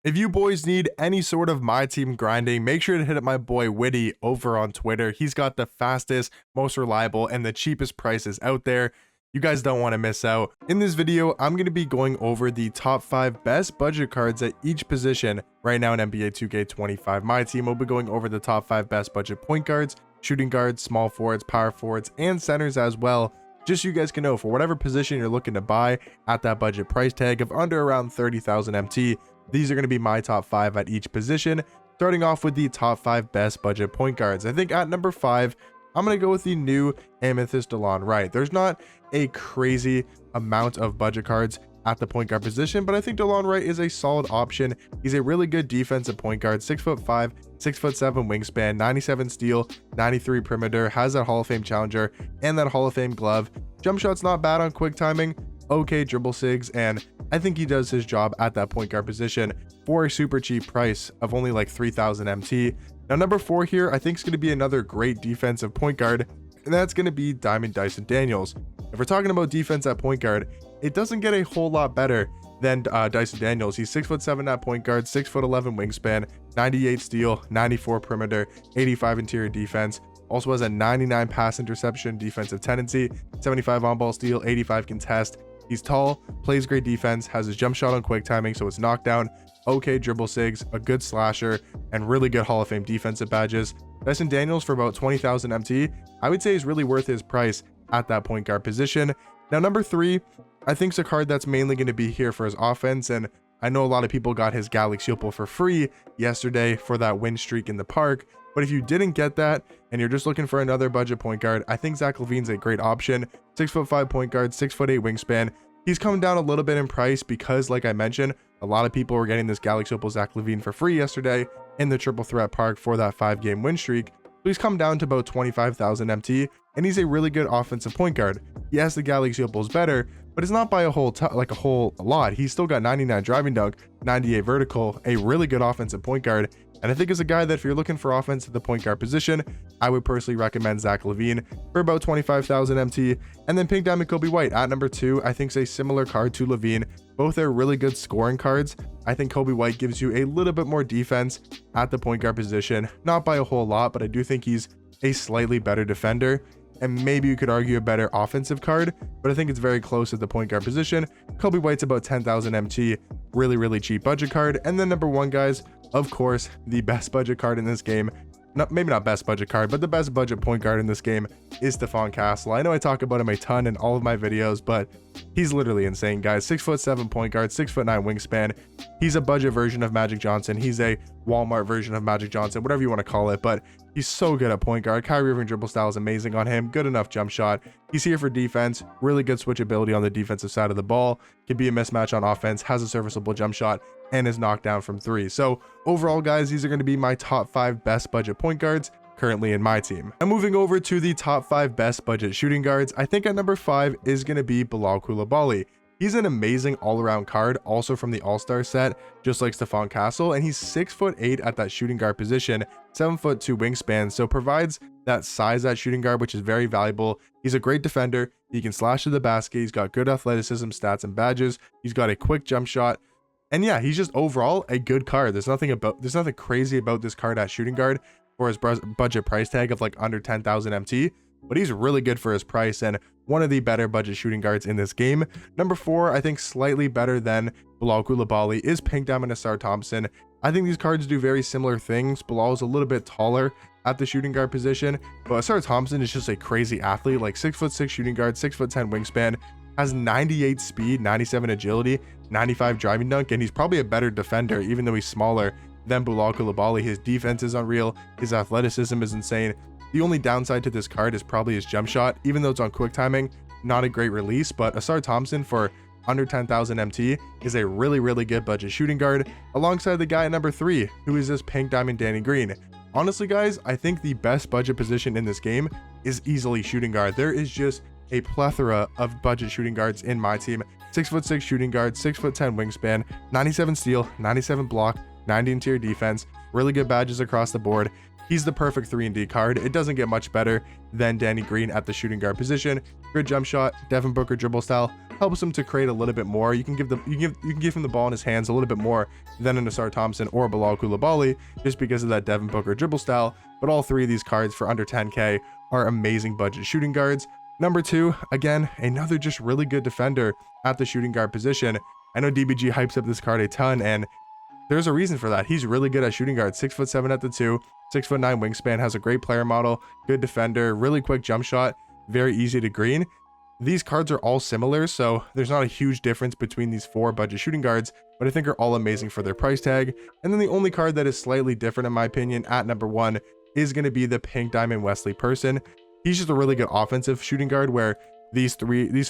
If you boys need any sort of my team grinding, make sure to hit up my boy Witty over on Twitter. He's got the fastest, most reliable, and the cheapest prices out there. You guys don't want to miss out. In this video, I'm going to be going over the top 5 best budget cards at each position right now in NBA 2K25. My team will be going over the top 5 best budget point guards, shooting guards, small forwards, power forwards, and centers as well. Just so you guys can know, for whatever position you're looking to buy at that budget price tag of under around 30,000 MT, these are going to be my top 5 at each position, starting off with the top 5 best budget point guards. I think at number 5, I'm going to go with the new Amethyst DeLon Wright. There's not a crazy amount of budget cards at the point guard position, but I think DeLon Wright is a solid option. He's a really good defensive point guard, 6'5", 6'7" wingspan, 97 steal, 93 perimeter, has that Hall of Fame challenger and that Hall of Fame glove. Jump shot's not bad on quick timing, okay dribble sigs, and I think he does his job at that point guard position for a super cheap price of only like 3,000 MT. Now number 4 here, I think is going to be another great defensive point guard, and that's going to be Diamond Dyson Daniels. If we're talking about defense at point guard, it doesn't get a whole lot better than Dyson Daniels. He's 6'7" at point guard, 6'11" wingspan, 98 steal, 94 perimeter, 85 interior defense. Also has a 99 pass interception defensive tendency, 75 on-ball steal, 85 contest. He's tall, plays great defense, has his jump shot on quick timing, so it's knockdown, okay dribble sigs, a good slasher, and really good Hall of Fame defensive badges. Dyson Daniels for about 20,000 MT, I would say is really worth his price at that point guard position. Now number 3, I think is a card that's mainly going to be here for his offense, and I know a lot of people got his Galaxy Opal for free yesterday for that win streak in the park, but if you didn't get that and you're just looking for another budget point guard, I think Zach LaVine's a great option. 6'5" point guard, 6'8" wingspan. He's come down a little bit in price because, like I mentioned, a lot of people were getting this Galaxy Opal Zach LaVine for free yesterday in the Triple Threat Park for that 5-game win streak. So he's come down to about 25,000 MT, and he's a really good offensive point guard. Yes, the Galaxy Opal is better, but it's not by a whole lot. He's still got 99 driving dunk, 98 vertical, a really good offensive point guard. And I think as a guy that if you're looking for offense at the point guard position, I would personally recommend Zach LaVine for about 25,000 MT. And then Pink Diamond Kobe White at number 2, I think is a similar card to LaVine. Both are really good scoring cards. I think Kobe White gives you a little bit more defense at the point guard position, not by a whole lot, but I do think he's a slightly better defender. And maybe you could argue a better offensive card, but I think it's very close at the point guard position. Kobe White's about 10,000 MT, really cheap budget card. And then number 1, guys, of course, the best budget card in this game, maybe not best budget card, but the best budget point guard in this game is Stephon Castle. I know I talk about him a ton in all of my videos, but he's literally insane, guys. 6'7" point guard, 6'9" wingspan. He's a budget version of Magic Johnson. He's a Walmart version of Magic Johnson, whatever you want to call it, but he's so good at point guard. Kyrie Irving dribble style is amazing on him. Good enough jump shot. He's here for defense. Really good switchability on the defensive side of the ball. Can be a mismatch on offense. Has a serviceable jump shot and is knocked down from 3. So overall, guys, these are going to be my top 5 best budget point guards currently in my team. I'm moving over to the top 5 best budget shooting guards. I think at number 5 is going to be Bilal Coulibaly. He's an amazing all-around card, also from the All-Star set, just like Stephon Castle, and he's 6'8" at that shooting guard position, 7'2" wingspan, so provides that size at shooting guard, which is very valuable. He's a great defender. He can slash to the basket. He's got good athleticism, stats, and badges. He's got a quick jump shot. And yeah, he's just overall a good card. There's nothing crazy about this card at shooting guard for his budget price tag of like under 10,000 MT, but he's really good for his price and one of the better budget shooting guards in this game. Number 4, I think slightly better than Bilal Coulibaly, is Pink Diamond Asar Thompson. I think these cards do very similar things. Bilal is a little bit taller at the shooting guard position, but Asar Thompson is just a crazy athlete, like 6'6" shooting guard, 6'10" wingspan, has 98 speed, 97 agility, 95 driving dunk, and he's probably a better defender, even though he's smaller than Bilal Coulibaly. His defense is unreal. His athleticism is insane. The only downside to this card is probably his jump shot, even though it's on quick timing, not a great release, but Asar Thompson for under 10,000 MT is a really good budget shooting guard, alongside the guy at number 3, who is this Pink Diamond Danny Green. Honestly, guys, I think the best budget position in this game is easily shooting guard. There is just a plethora of budget shooting guards in my team. 6'6" shooting guard, 6'10" wingspan, 97 steal, 97 block, 90 interior defense, really good badges across the board. He's the perfect 3-and-D card. It doesn't get much better than Danny Green at the shooting guard position. Good jump shot, Devin Booker dribble style, helps him to create a little bit more. You can give him the ball in his hands a little bit more than a Nassar Thompson or Bilal Koulibaly, just because of that Devin Booker dribble style. But all three of these cards for under 10k are amazing budget shooting guards. Number 2, again, another just really good defender at the shooting guard position. I know DBG hypes up this card a ton, and there's a reason for that. He's really good at shooting guard. 6'7" at the 2, 6'9" wingspan, has a great player model, good defender, really quick jump shot, very easy to green. These cards are all similar, so there's not a huge difference between these 4 budget shooting guards, but I think are all amazing for their price tag. And then the only card that is slightly different in my opinion at number 1 is going to be the Pink Diamond Wesley Person. He's just a really good offensive shooting guard, where these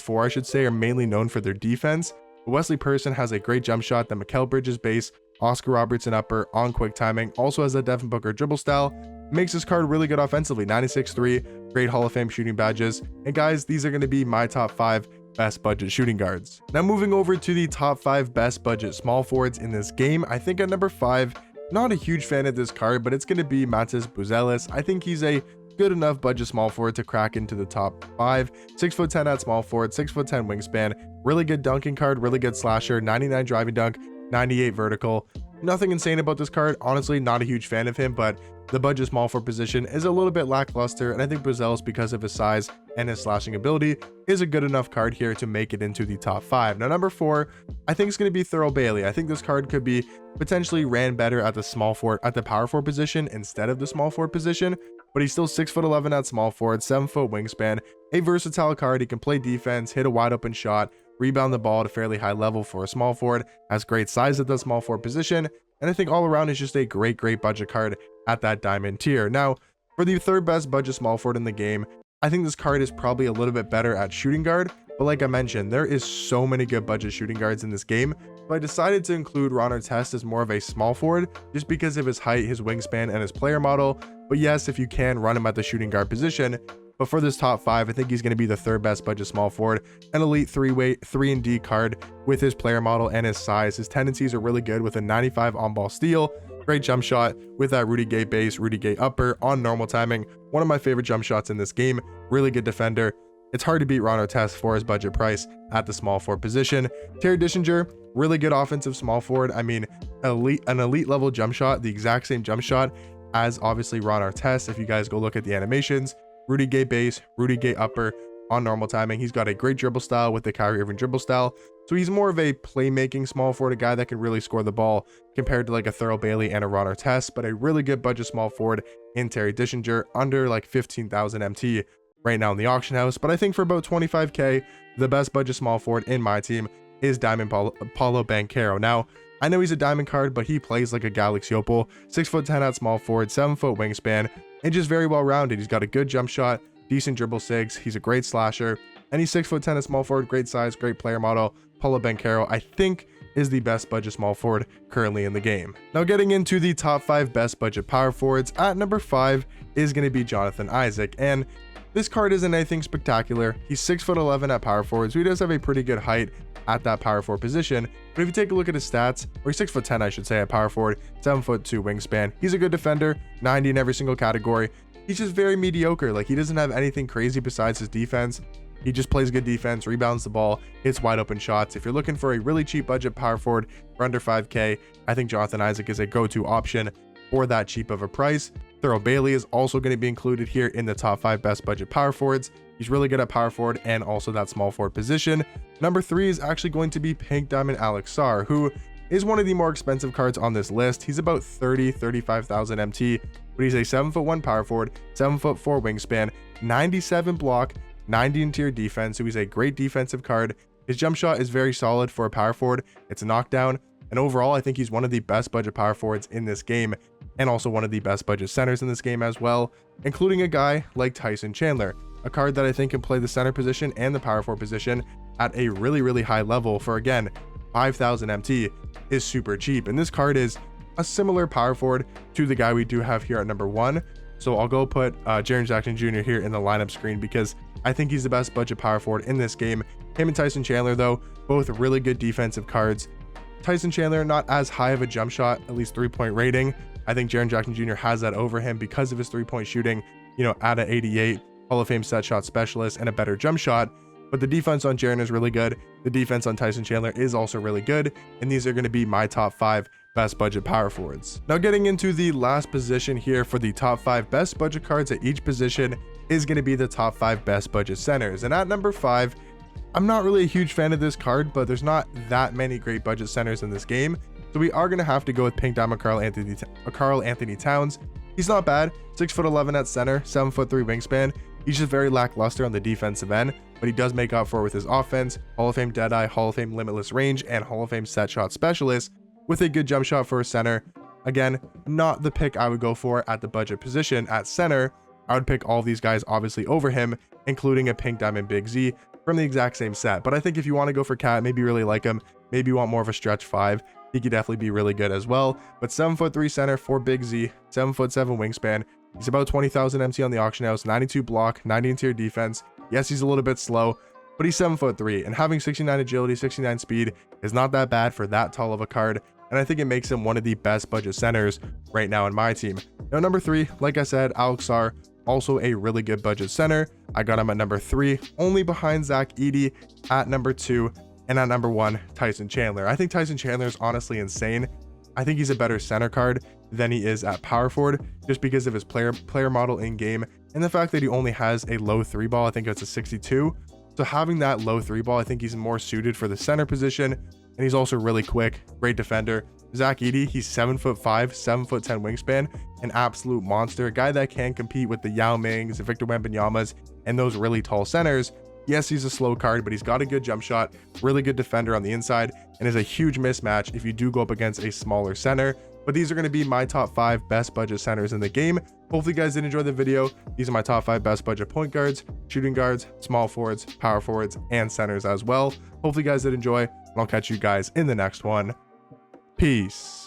4 I should say are mainly known for their defense. But Wesley Person has a great jump shot, the Mikal Bridges base, Oscar Robertson upper on quick timing, also has that Devin Booker dribble style, makes this card really good offensively. 96.3, great Hall of Fame shooting badges. And guys, these are going to be my top 5 best budget shooting guards. Now moving over to the top 5 best budget small forwards in this game, I think at number 5, not a huge fan of this card, but it's going to be Matas Buzelis. I think he's a good enough budget small forward to crack into the top 5. 6'10" at small forward, 6'10" wingspan, really good dunking card, really good slasher, 99 driving dunk, 98 vertical. Nothing insane about this card. Honestly, not a huge fan of him, but the budget small forward position is a little bit lackluster, and I think Buzelis, because of his size and his slashing ability, is a good enough card here to make it into the top 5. Now number 4, I think it's going to be Thurl Bailey. I think this card could be potentially ran better at the small forward, at the power forward position instead of the small forward position, but he's still 6'11" at small forward, 7-foot wingspan, a versatile card. He can play defense, hit a wide open shot, rebound the ball at a fairly high level for a small forward, has great size at the small forward position, and I think all around is just a great budget card at that diamond tier. Now, for the 3rd best budget small forward in the game, I think this card is probably a little bit better at shooting guard, but like I mentioned, there is so many good budget shooting guards in this game, so I decided to include Ron Artest as more of a small forward, just because of his height, his wingspan, and his player model. But yes, if you can, run him at the shooting guard position. But for this top 5, I think he's going to be the 3rd best budget small forward, an elite 3-and-D card with his player model and his size. His tendencies are really good with a 95 on-ball steal, great jump shot with that Rudy Gay base, Rudy Gay upper on normal timing. One of my favorite jump shots in this game, really good defender. It's hard to beat Ron Artest for his budget price at the small forward position. Terry Dischinger, really good offensive small forward. I mean, an elite level jump shot, the exact same jump shot as obviously Ron Artest. If you guys go look at the animations, Rudy Gay base, Rudy Gay upper on normal timing. He's got a great dribble style with the Kyrie Irving dribble style. So he's more of a playmaking small forward, a guy that can really score the ball compared to like a Thurl Bailey and a Ron Artest, but a really good budget small forward in Terry Dischinger, under like 15,000 MT right now in the auction house. But I think for about 25k, the best budget small forward in my team is Diamond Paulo Banchero. Now, I know he's a diamond card, but he plays like a Galaxy Opal. 6'10" at small forward, 7-foot wingspan, and just very well rounded. He's got a good jump shot, decent dribble sigs, he's a great slasher, and he's 6'10" at small forward, great size, great player model. Paulo Banchero, I think, is the best budget small forward currently in the game. Now getting into the top 5 best budget power forwards, at number 5 is going to be Jonathan Isaac, and this card isn't anything spectacular. He's 6'11" at power forward, so he does have a pretty good height at that power forward position. But if you take a look at his stats, or he's 6'10", I should say, at power forward, 7'2" wingspan. He's a good defender, 90 in every single category. He's just very mediocre. Like, he doesn't have anything crazy besides his defense. He just plays good defense, rebounds the ball, hits wide open shots. If you're looking for a really cheap budget power forward for under 5k, I think Jonathan Isaac is a go-to option for that cheap of a price. Thurl Bailey is also going to be included here in the top 5 best budget power forwards. He's really good at power forward and also that small forward position. Number 3 is actually going to be Pink Diamond Alex Sarr, who is one of the more expensive cards on this list. He's about 35,000 MT, but he's a 7'1" power forward, 7'4" wingspan, 97 block, 90 interior defense, so he's a great defensive card. His jump shot is very solid for a power forward. It's a knockdown, and overall, I think he's one of the best budget power forwards in this game, and also one of the best budget centers in this game as well, including a guy like Tyson Chandler, a card that I think can play the center position and the power forward position at a really high level for, again, 5,000 MT is super cheap. And this card is a similar power forward to the guy we do have here at number 1. So I'll go put Jaren Jackson Jr. here in the lineup screen because I think he's the best budget power forward in this game. Him and Tyson Chandler, though, both really good defensive cards. Tyson Chandler, not as high of a jump shot, at least 3-point rating. I think Jaren Jackson Jr. has that over him because of his 3-point shooting, you know, at an 88, Hall of Fame set shot specialist, and a better jump shot. but the defense on Jaren is really good. The defense on Tyson Chandler is also really good, and these are going to be my top 5 best budget power forwards. Now getting into the last position here for the top 5 best budget cards at each position is going to be the top 5 best budget centers. And at number 5, I'm not really a huge fan of this card, but there's not that many great budget centers in this game. So we are going to have to go with Pink Diamond Karl Anthony Towns. He's not bad, 6'11" at center, 7'3" wingspan. He's just very lackluster on the defensive end, but he does make up for it with his offense, Hall of Fame Deadeye, Hall of Fame Limitless Range, and Hall of Fame Set Shot Specialist with a good jump shot for a center. Again, not the pick I would go for at the budget position at center. I would pick all of these guys obviously over him, including a Pink Diamond Big Z from the exact same set. But I think if you want to go for Cat, maybe you really like him, maybe you want more of a stretch 5, he could definitely be really good as well. But 7'3" center for Big Z, 7'7" wingspan. He's about 20,000 MC on the auction house, 92 block, 90 interior defense. Yes, he's a little bit slow, but he's 7'3", and having 69 agility, 69 speed is not that bad for that tall of a card. And I think it makes him one of the best budget centers right now in my team. Now, number 3, like I said, Alex Sarr, also a really good budget center. I got him at number 3, only behind Zach Edey at number 2, and at number 1, Tyson Chandler. I think Tyson Chandler is honestly insane. I think he's a better center card than he is at power forward, just because of his player model in game, and the fact that he only has a low 3 ball. I think it's a 62. So having that low 3 ball, I think he's more suited for the center position. And he's also really quick, great defender. Zach Edey, he's 7'5", 7'10" wingspan, an absolute monster, a guy that can compete with the Yao Mings, the Victor Wembanyama's, and those really tall centers. Yes, he's a slow card, but he's got a good jump shot, really good defender on the inside, and is a huge mismatch if you do go up against a smaller center. But these are going to be my top 5 best budget centers in the game. Hopefully you guys did enjoy the video. These are my top 5 best budget point guards, shooting guards, small forwards, power forwards, and centers as well. Hopefully you guys did enjoy, and I'll catch you guys in the next one. Peace.